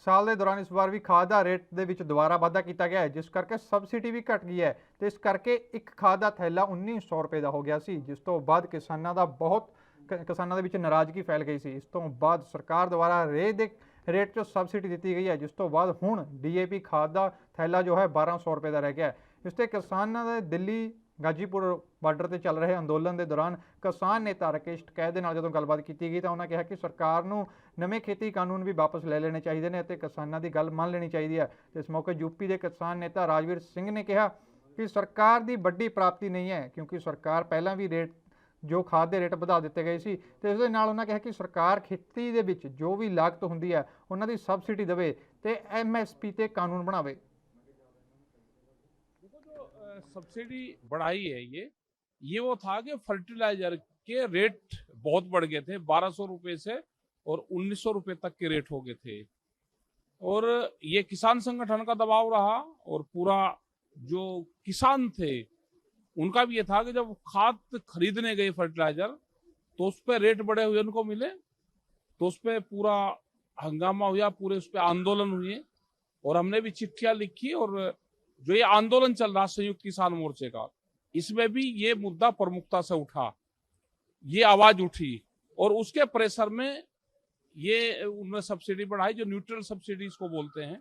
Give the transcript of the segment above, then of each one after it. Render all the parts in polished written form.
ਸਾਲ ਦੇ ਦੌਰਾਨ ਇਸ ਵਾਰ ਵੀ ਖਾਦ ਦਾ ਰੇਟ ਦੇ ਵਿੱਚ ਦੁਬਾਰਾ ਵਾਧਾ ਕੀਤਾ ਗਿਆ ਹੈ, ਜਿਸ ਕਰਕੇ ਸਬਸਿਡੀ ਵੀ ਘਟ ਗਈ ਹੈ ਤੇ ਇਸ ਕਰਕੇ ਇੱਕ ਖਾਦ ਦਾ ਥੈਲਾ 1900 ਰੁਪਏ ਦਾ ਹੋ ਗਿਆ ਸੀ, ਜਿਸ ਤੋਂ ਬਾਅਦ ਕਿਸਾਨਾਂ ਦੇ ਵਿੱਚ ਨਾਰਾਜ਼ਗੀ ਫੈਲ ਗਈ ਸੀ। ਇਸ ਤੋਂ ਬਾਅਦ ਸਰਕਾਰ ਦੁਆਰਾ ਰੇਹ ਦੇ ਰੇਟ 'ਚ ਸਬਸਿਡੀ ਦਿੱਤੀ ਗਈ ਹੈ, ਜਿਸ ਤੋਂ ਬਾਅਦ ਹੁਣ ਡੀਏਪੀ ਖਾਦ ਦਾ ਥੈਲਾ ਜੋ ਹੈ 1200 ਰੁਪਏ ਦਾ ਰਹਿ ਗਿਆ ਹੈ। ਇਸ ਤੇ ਕਿਸਾਨਾਂ ਦੇ ਦਿੱਲੀ ਗਾਜੀਪੁਰ ਬਾਰਡਰ ਤੇ ਚੱਲ ਰਹੇ ਅੰਦੋਲਨ ਦੇ ਦੌਰਾਨ ਕਿਸਾਨ ਨੇਤਾ ਰਾਕੇਸ਼ ਟਕੈਤ ਦੇ ਨਾਲ ਜਦੋਂ ਗੱਲਬਾਤ ਕੀਤੀ ਗਈ ਤਾਂ ਉਹਨਾਂ ਕਿਹਾ ਕਿ ਸਰਕਾਰ ਨੂੰ ਨਵੇਂ ਖੇਤੀ ਕਾਨੂੰਨ ਵੀ ਵਾਪਸ ਲੈ ਲੈਣੇ ਚਾਹੀਦੇ ਨੇ ਅਤੇ ਕਿਸਾਨਾਂ ਦੀ ਗੱਲ ਮੰਨ ਲੈਣੀ ਚਾਹੀਦੀ ਹੈ। ਤੇ ਇਸ ਮੌਕੇ ਯੂਪੀ ਦੇ ਕਿਸਾਨ ਨੇਤਾ ਰਾਜਵੀਰ ਸਿੰਘ ਨੇ ਕਿਹਾ ਕਿ ਸਰਕਾਰ ਦੀ ਵੱਡੀ ਪ੍ਰਾਪਤੀ ਨਹੀਂ ਹੈ, ਕਿਉਂਕਿ ਸਰਕਾਰ ਪਹਿਲਾਂ ਵੀ ਰੇਟ ਜੋ ਖਾਦ ਦੇ ਰੇਟ ਵਧਾ ਦਿੱਤੇ ਗਏ ਸੀ ਤੇ ਇਸ ਦੇ ਨਾਲ ਉਹਨਾਂ ਕਿਹਾ ਕਿ ਸਰਕਾਰ ਖੇਤੀ ਦੇ ਵਿੱਚ ਜੋ ਵੀ ਲਾਗਤ ਹੁੰਦੀ ਹੈ ਉਹਨਾਂ ਦੀ ਸਬਸਿਡੀ ਦੇਵੇ ਤੇ MSP ਤੇ ਕਾਨੂੰਨ ਬਣਾਵੇ। सब्सिडी बढ़ाई है ये वो था कि फर्टिलाइजर के रेट बहुत बढ़ गए थे, 1200 रुपए से और 1900 रुपए तक के रेट हो गए थे और ये किसान संगठन का दबाव रहा और पूरा जो किसान थे उनका भी ये था कि जब खाद खरीदने गए फर्टिलाइजर तो उस पर रेट बढ़े हुए उनको मिले तो उस पर पूरा हंगामा हुआ, पूरे उस पर आंदोलन हुए और हमने भी चिट्ठियां लिखी और जो ये आंदोलन चल रहा संयुक्त किसान मोर्चे का, इसमें भी ये मुद्दा प्रमुखता से उठा, ये आवाज उठी और उसके प्रेशर में ये उन्होंने सब्सिडी बढ़ाई, जो न्यूट्रल सब्सिडी इसको बोलते हैं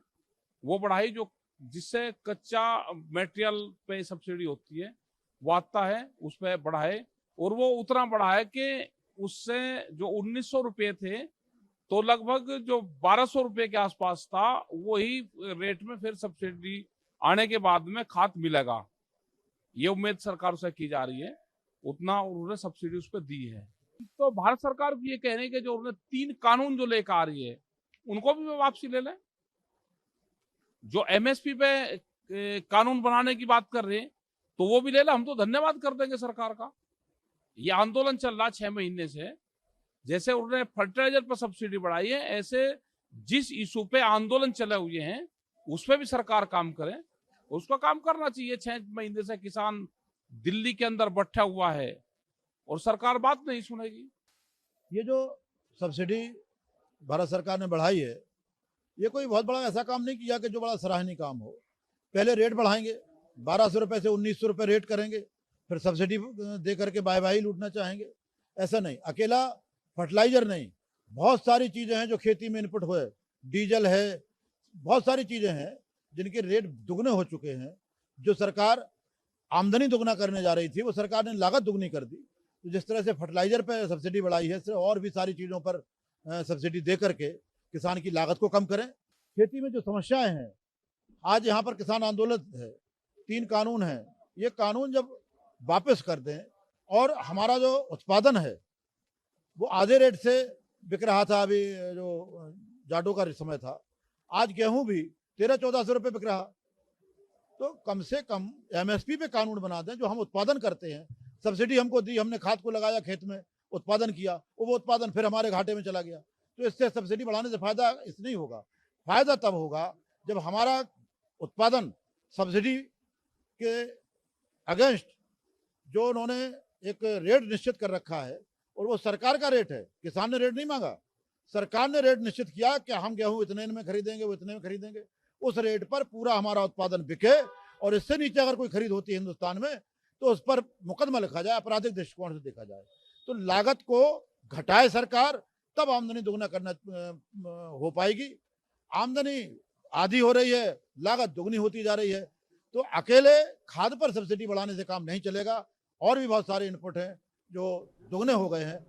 वो बढ़ाई, जो जिससे कच्चा मटेरियल पे सब्सिडी होती है वो आता है उस पर बढ़ाए और वो उतना बढ़ाए कि उससे जो 1900 रुपये थे तो लगभग जो 1200 रुपये के आसपास था वही रेट में फिर सब्सिडी आने के बाद में खाद मिलेगा, ये उम्मीद सरकार से की जा रही है, उतना उन्होंने सब्सिडी उस पर दी है। तो भारत सरकार भी ये कह रही है कि जो उन्होंने 3 कानून जो लेकर आ रही है उनको भी वापसी ले लें। जो MSP पे कानून बनाने की बात कर रहे हैं तो वो भी ले लें, हम तो धन्यवाद कर देंगे सरकार का। ये आंदोलन चल रहा 6 महीने से, जैसे उन्होंने फर्टिलाइजर पर सब्सिडी बढ़ाई है ऐसे जिस इशू पे आंदोलन चले हुए हैं उस पर भी सरकार काम करे, उसका काम करना चाहिए। 6 महीने से किसान दिल्ली के अंदर बैठा हुआ है और सरकार बात नहीं सुनेगी। ये जो सब्सिडी भारत सरकार ने बढ़ाई है ये कोई बहुत बड़ा ऐसा काम नहीं किया कि जो बड़ा सराहनीय काम हो। पहले रेट बढ़ाएंगे, 1200 रुपये से 1900 रुपये रेट करेंगे, फिर सब्सिडी दे करके बाय लूटना चाहेंगे, ऐसा नहीं। अकेला फर्टिलाइजर नहीं, बहुत सारी चीज़ें हैं जो खेती में इनपुट हुए, डीजल है, बहुत सारी चीज़ें हैं जिनके रेट दुगने हो चुके हैं। जो सरकार आमदनी दुगना करने जा रही थी वो सरकार ने लागत दुगनी कर दी। तो जिस तरह से फर्टिलाइजर पर सब्सिडी बढ़ाई है, इससे और भी सारी चीज़ों पर सब्सिडी दे करके किसान की लागत को कम करें। खेती में जो समस्याएं हैं, आज यहाँ पर किसान आंदोलन है, 3 कानून हैं, ये कानून जब वापस कर दें और हमारा जो उत्पादन है वो आधे रेट से बिक रहा था, अभी जो जाडो का समय था, आज गेहूं भी 1300-1400 रुपये बिक रहा, तो कम से कम MSP पे कानून बना दें। जो हम उत्पादन करते हैं, सब्सिडी हमको दी, हमने खाद को लगाया, खेत में उत्पादन किया, वो उत्पादन फिर हमारे घाटे में चला गया, तो इससे सब्सिडी बढ़ाने से फायदा इस नहीं होगा। फायदा तब होगा जब हमारा उत्पादन सब्सिडी के अगेंस्ट जो उन्होंने एक रेट निश्चित कर रखा है और वो सरकार का रेट है, किसान ने रेट नहीं मांगा, सरकार ने रेट निश्चित किया कि हम गेहूं इतने में खरीदेंगे, वो इतने में खरीदेंगे, उस रेट पर पूरा हमारा उत्पादन बिके और इससे नीचे अगर कोई खरीद होती है हिंदुस्तान में तो उस पर मुकदमा लिखा जाए, आपराधिक दृष्टिकोण से देखा जाए। तो लागत को घटाए सरकार, तब आमदनी दुगना करना हो पाएगी। आमदनी आधी हो रही है, लागत दुगनी होती जा रही है, तो अकेले खाद पर सब्सिडी बढ़ाने से काम नहीं चलेगा। और भी बहुत सारे इनपुट हैं जो दुगने हो गए हैं।